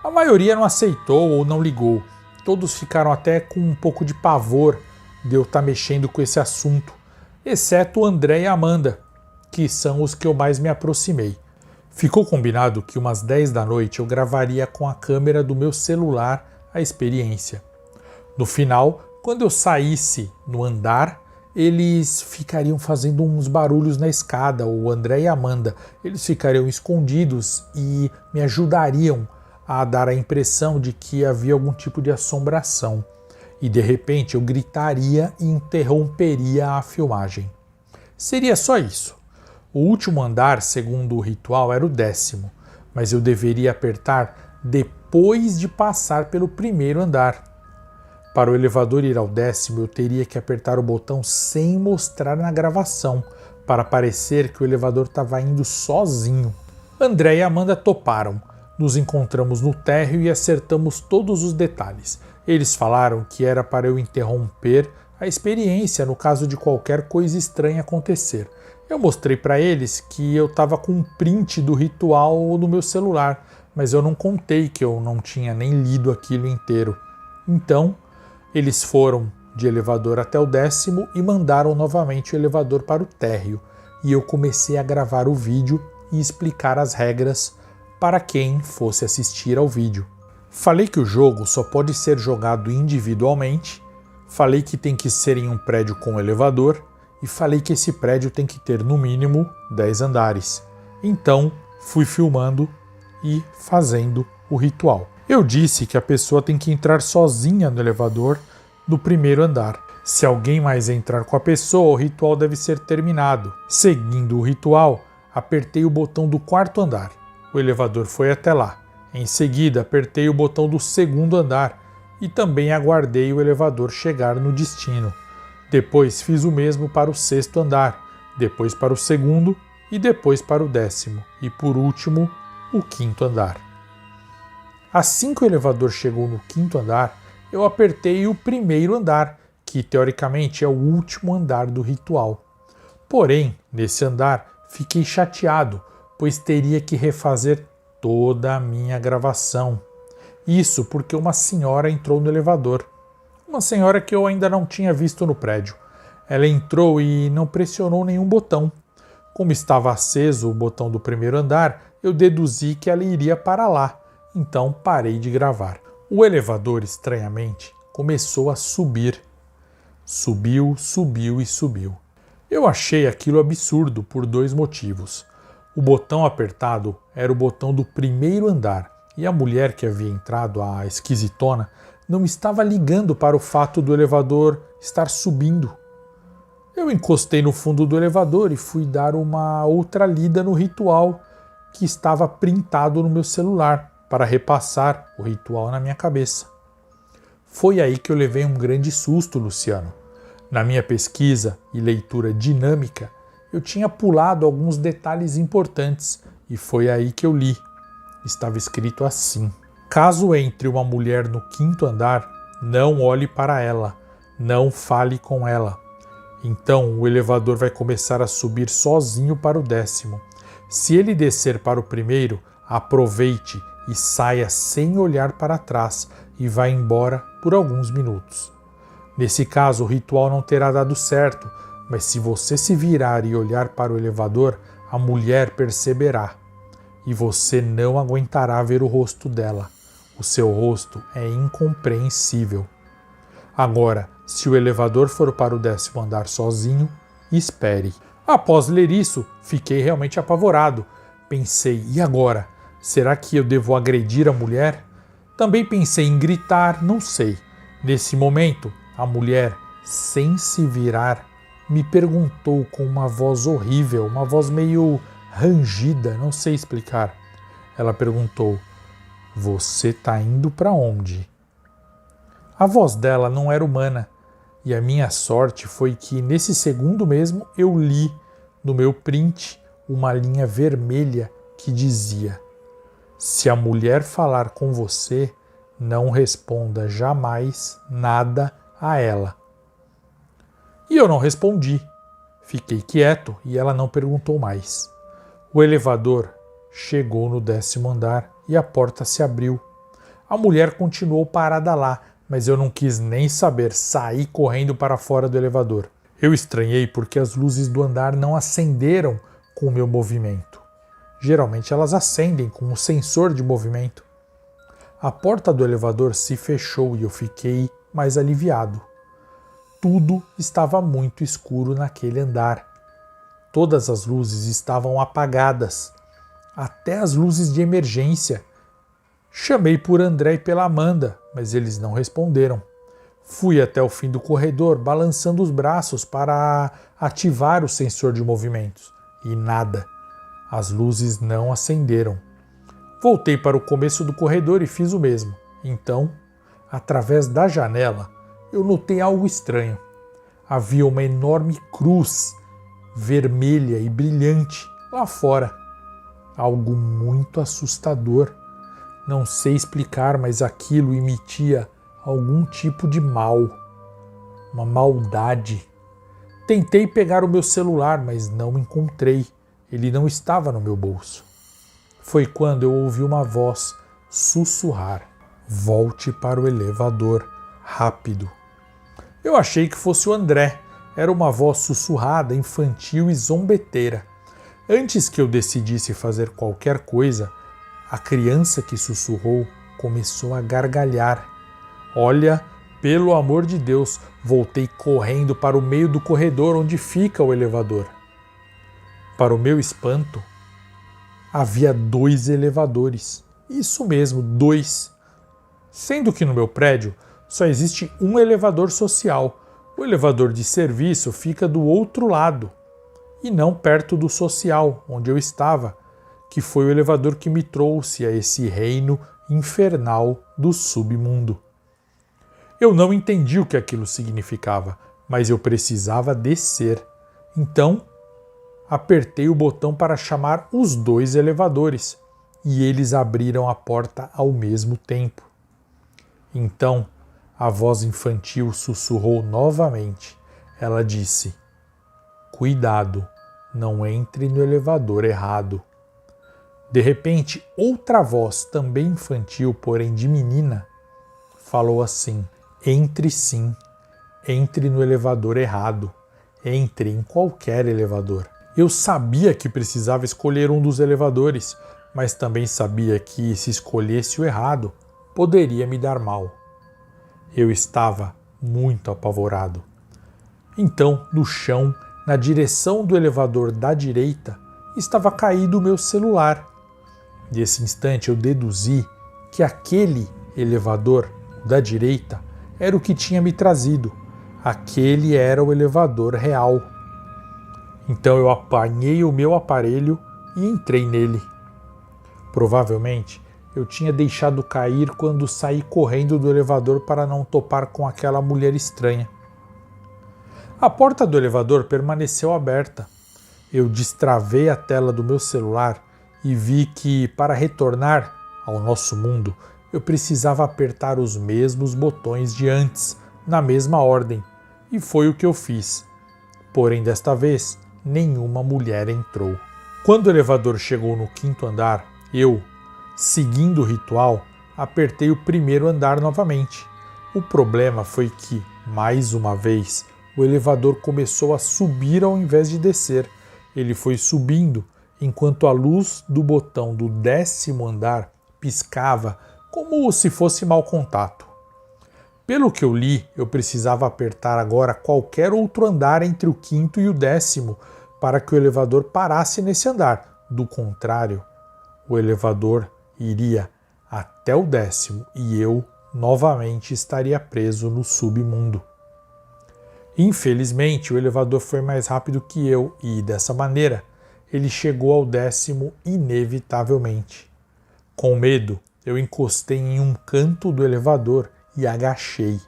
D: A maioria não aceitou ou não ligou. Todos ficaram até com um pouco de pavor de eu estar mexendo com esse assunto, exceto o André e a Amanda, que são os que eu mais me aproximei. Ficou combinado que umas 10 da noite eu gravaria com a câmera do meu celular a experiência. No final, quando eu saísse no andar, eles ficariam fazendo uns barulhos na escada, o André e a Amanda. Eles ficariam escondidos e me ajudariam a dar a impressão de que havia algum tipo de assombração. E de repente eu gritaria e interromperia a filmagem. Seria só isso. O último andar, segundo o ritual, era o 10º, mas eu deveria apertar depois de passar pelo primeiro andar. Para o elevador ir ao 10º, eu teria que apertar o botão sem mostrar na gravação, para parecer que o elevador estava indo sozinho. André e Amanda toparam. Nos encontramos no térreo e acertamos todos os detalhes. Eles falaram que era para eu interromper a experiência no caso de qualquer coisa estranha acontecer. Eu mostrei para eles que eu estava com um print do ritual no meu celular, mas eu não contei que eu não tinha nem lido aquilo inteiro. Então, eles foram de elevador até o 10º e mandaram novamente o elevador para o térreo, e eu comecei a gravar o vídeo e explicar as regras para quem fosse assistir ao vídeo. Falei que o jogo só pode ser jogado individualmente, falei que tem que ser em um prédio com elevador e falei que esse prédio tem que ter no mínimo 10 andares. Então, fui filmando e fazendo o ritual. Eu disse que a pessoa tem que entrar sozinha no elevador no primeiro andar. Se alguém mais entrar com a pessoa, o ritual deve ser terminado. Seguindo o ritual, apertei o botão do 4º andar. O elevador foi até lá. Em seguida, apertei o botão do 2º andar e também aguardei o elevador chegar no destino. Depois fiz o mesmo para o 6º andar, depois para o 2º e depois para o 10º e, por último, o 5º andar. Assim que o elevador chegou no 5º andar, eu apertei o 1º andar, que teoricamente é o último andar do ritual. Porém, nesse andar, fiquei chateado, pois teria que refazer toda a minha gravação. Isso porque uma senhora entrou no elevador. Uma senhora que eu ainda não tinha visto no prédio. Ela entrou e não pressionou nenhum botão. Como estava aceso o botão do 1º andar, eu deduzi que ela iria para lá, então parei de gravar. O elevador, estranhamente, começou a subir. Subiu, subiu e subiu. Eu achei aquilo absurdo por 2 motivos. O botão apertado era o botão do 1º andar e a mulher que havia entrado, a esquisitona, não estava ligando para o fato do elevador estar subindo. Eu encostei no fundo do elevador e fui dar uma outra lida no ritual que estava printado no meu celular para repassar o ritual na minha cabeça. Foi aí que eu levei um grande susto, Luciano. Na minha pesquisa e leitura dinâmica, eu tinha pulado alguns detalhes importantes e foi aí que eu li. Estava escrito assim: caso entre uma mulher no 5º andar, não olhe para ela, não fale com ela. Então o elevador vai começar a subir sozinho para o 10º. Se ele descer para o 1º, aproveite e saia sem olhar para trás e vá embora por alguns minutos. Nesse caso, o ritual não terá dado certo, mas se você se virar e olhar para o elevador, a mulher perceberá. E você não aguentará ver o rosto dela. O seu rosto é incompreensível. Agora, se o elevador for para o 10º andar sozinho, espere. Após ler isso, fiquei realmente apavorado. Pensei, e agora? Será que eu devo agredir a mulher? Também pensei em gritar, não sei. Nesse momento, a mulher, sem se virar, me perguntou com uma voz horrível, uma voz meio rangida, não sei explicar. Ela perguntou: "Você tá indo para onde?" A voz dela não era humana, e a minha sorte foi que nesse segundo mesmo eu li no meu print uma linha vermelha que dizia: "Se a mulher falar com você, não responda jamais nada a ela." E eu não respondi. Fiquei quieto e ela não perguntou mais. O elevador chegou no 10º andar e a porta se abriu. A mulher continuou parada lá, mas eu não quis nem saber, saí correndo para fora do elevador. Eu estranhei porque as luzes do andar não acenderam com o meu movimento. Geralmente elas acendem com um sensor de movimento. A porta do elevador se fechou e eu fiquei mais aliviado. Tudo estava muito escuro naquele andar. Todas as luzes estavam apagadas, até as luzes de emergência. Chamei por André e pela Amanda, mas eles não responderam. Fui até o fim do corredor, balançando os braços para ativar o sensor de movimentos. E nada. As luzes não acenderam. Voltei para o começo do corredor e fiz o mesmo. Então, através da janela, eu notei algo estranho. Havia uma enorme cruz vermelha e brilhante lá fora. Algo muito assustador. Não sei explicar, mas aquilo emitia algum tipo de mal. Uma maldade. Tentei pegar o meu celular, mas não encontrei. Ele não estava no meu bolso. Foi quando eu ouvi uma voz sussurrar: "Volte para o elevador, rápido." Eu achei que fosse o André. Era uma voz sussurrada, infantil e zombeteira. Antes que eu decidisse fazer qualquer coisa, a criança que sussurrou começou a gargalhar. Olha, pelo amor de Deus, voltei correndo para o meio do corredor onde fica o elevador. Para o meu espanto, havia 2 elevadores. Isso mesmo, 2. Sendo que no meu prédio só existe um elevador social. O elevador de serviço fica do outro lado, e não perto do social, onde eu estava, que foi o elevador que me trouxe a esse reino infernal do submundo. Eu não entendi o que aquilo significava, mas eu precisava descer. Então, apertei o botão para chamar os 2 elevadores, e eles abriram a porta ao mesmo tempo. Então, a voz infantil sussurrou novamente. Ela disse: "Cuidado, não entre no elevador errado." De repente, outra voz, também infantil, porém de menina, falou assim: "Entre sim, entre no elevador errado, entre em qualquer elevador." Eu sabia que precisava escolher um dos elevadores, mas também sabia que, se escolhesse o errado, poderia me dar mal. Eu estava muito apavorado. Então, no chão, na direção do elevador da direita, estava caído o meu celular. Nesse instante eu deduzi que aquele elevador da direita era o que tinha me trazido. Aquele era o elevador real. Então eu apanhei o meu aparelho e entrei nele. Provavelmente eu tinha deixado cair quando saí correndo do elevador para não topar com aquela mulher estranha. A porta do elevador permaneceu aberta. Eu destravei a tela do meu celular e vi que, para retornar ao nosso mundo, eu precisava apertar os mesmos botões de antes, na mesma ordem, e foi o que eu fiz. Porém, desta vez, nenhuma mulher entrou. Quando o elevador chegou no 5º andar, eu, seguindo o ritual, apertei o 1º andar novamente. O problema foi que, mais uma vez, o elevador começou a subir ao invés de descer. Ele foi subindo, enquanto a luz do botão do 10º andar piscava como se fosse mau contato. Pelo que eu li, eu precisava apertar agora qualquer outro andar entre o 5º e o 10º para que o elevador parasse nesse andar. Do contrário, o elevador iria até o 10º e eu novamente estaria preso no submundo. Infelizmente, o elevador foi mais rápido que eu e, dessa maneira, ele chegou ao 10º inevitavelmente. Com medo, eu encostei em um canto do elevador e agachei.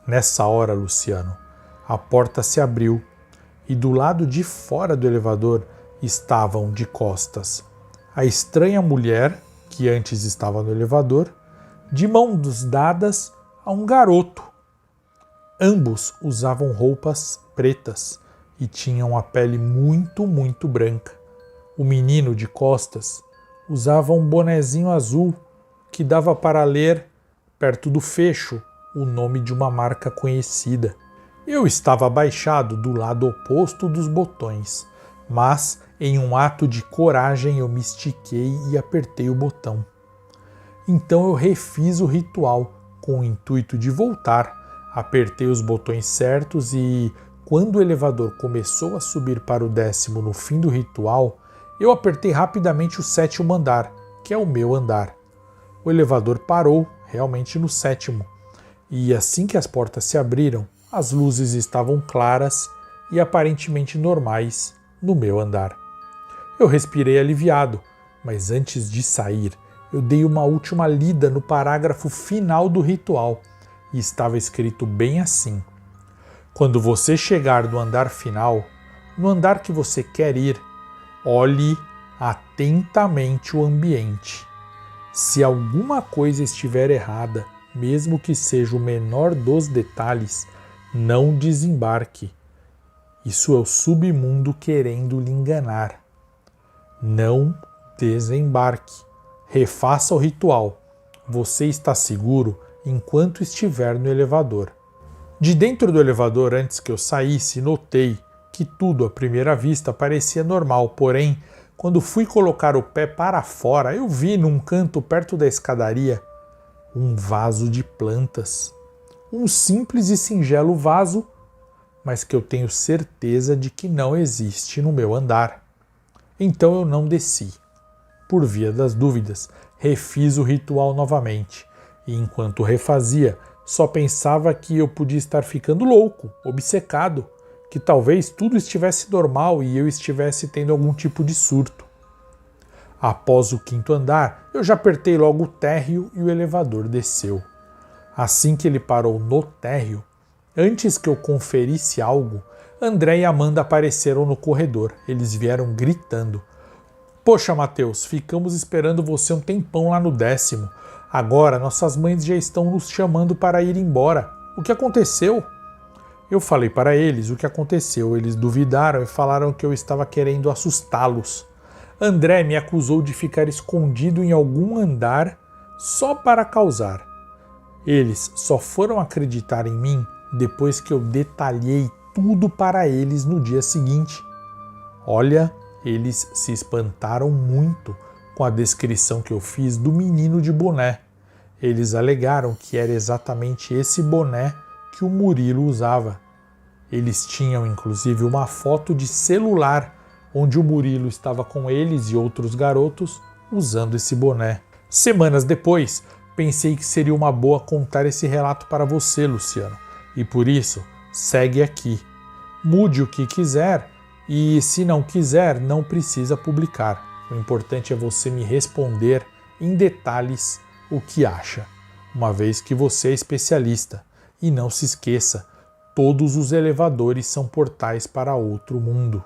D: Nessa hora, Luciano, a porta se abriu e do lado de fora do elevador estavam de costas a estranha mulher, que antes estava no elevador, de mãos dadas a um garoto. Ambos usavam roupas pretas e tinham a pele muito branca. O menino de costas usava um bonezinho azul que dava para ler, perto do fecho, o nome de uma marca conhecida. Eu estava abaixado do lado oposto dos botões, mas em um ato de coragem eu me estiquei e apertei o botão. Então eu refiz o ritual com o intuito de voltar, apertei os botões certos e, quando o elevador começou a subir para o 10º no fim do ritual, eu apertei rapidamente o 7º andar, que é o meu andar. O elevador parou realmente no 7º, e assim que as portas se abriram, as luzes estavam claras e aparentemente normais no meu andar. Eu respirei aliviado, mas antes de sair, eu dei uma última lida no parágrafo final do ritual e estava escrito bem assim: quando você chegar no andar final, no andar que você quer ir, olhe atentamente o ambiente. Se alguma coisa estiver errada, mesmo que seja o menor dos detalhes, não desembarque. Isso é o submundo querendo lhe enganar. Não desembarque. Refaça o ritual. Você está seguro enquanto estiver no elevador. De dentro do elevador, antes que eu saísse, notei que tudo à primeira vista parecia normal, porém, quando fui colocar o pé para fora, eu vi num canto perto da escadaria um vaso de plantas. Um simples e singelo vaso, mas que eu tenho certeza de que não existe no meu andar. Então eu não desci. Por via das dúvidas, refiz o ritual novamente, e enquanto refazia, só pensava que eu podia estar ficando louco, obcecado, que talvez tudo estivesse normal e eu estivesse tendo algum tipo de surto. Após o 5º andar, eu já apertei logo o térreo e o elevador desceu. Assim que ele parou no térreo, antes que eu conferisse algo, André e Amanda apareceram no corredor. Eles vieram gritando: "Poxa, Matheus, ficamos esperando você um tempão lá no 10º. Agora nossas mães já estão nos chamando para ir embora. O que aconteceu?" Eu falei para eles o que aconteceu. Eles duvidaram e falaram que eu estava querendo assustá-los. André me acusou de ficar escondido em algum andar só para causar. Eles só foram acreditar em mim depois que eu detalhei tudo para eles no dia seguinte. Olha, eles se espantaram muito com a descrição que eu fiz do menino de boné. Eles alegaram que era exatamente esse boné que o Murilo usava. Eles tinham inclusive uma foto de celular onde o Murilo estava com eles e outros garotos usando esse boné. Semanas depois, pensei que seria uma boa contar esse relato para você, Luciano, e por isso, segue aqui. Mude o que quiser e, se não quiser, não precisa publicar. O importante é você me responder em detalhes o que acha, uma vez que você é especialista. E não se esqueça, todos os elevadores são portais para outro mundo.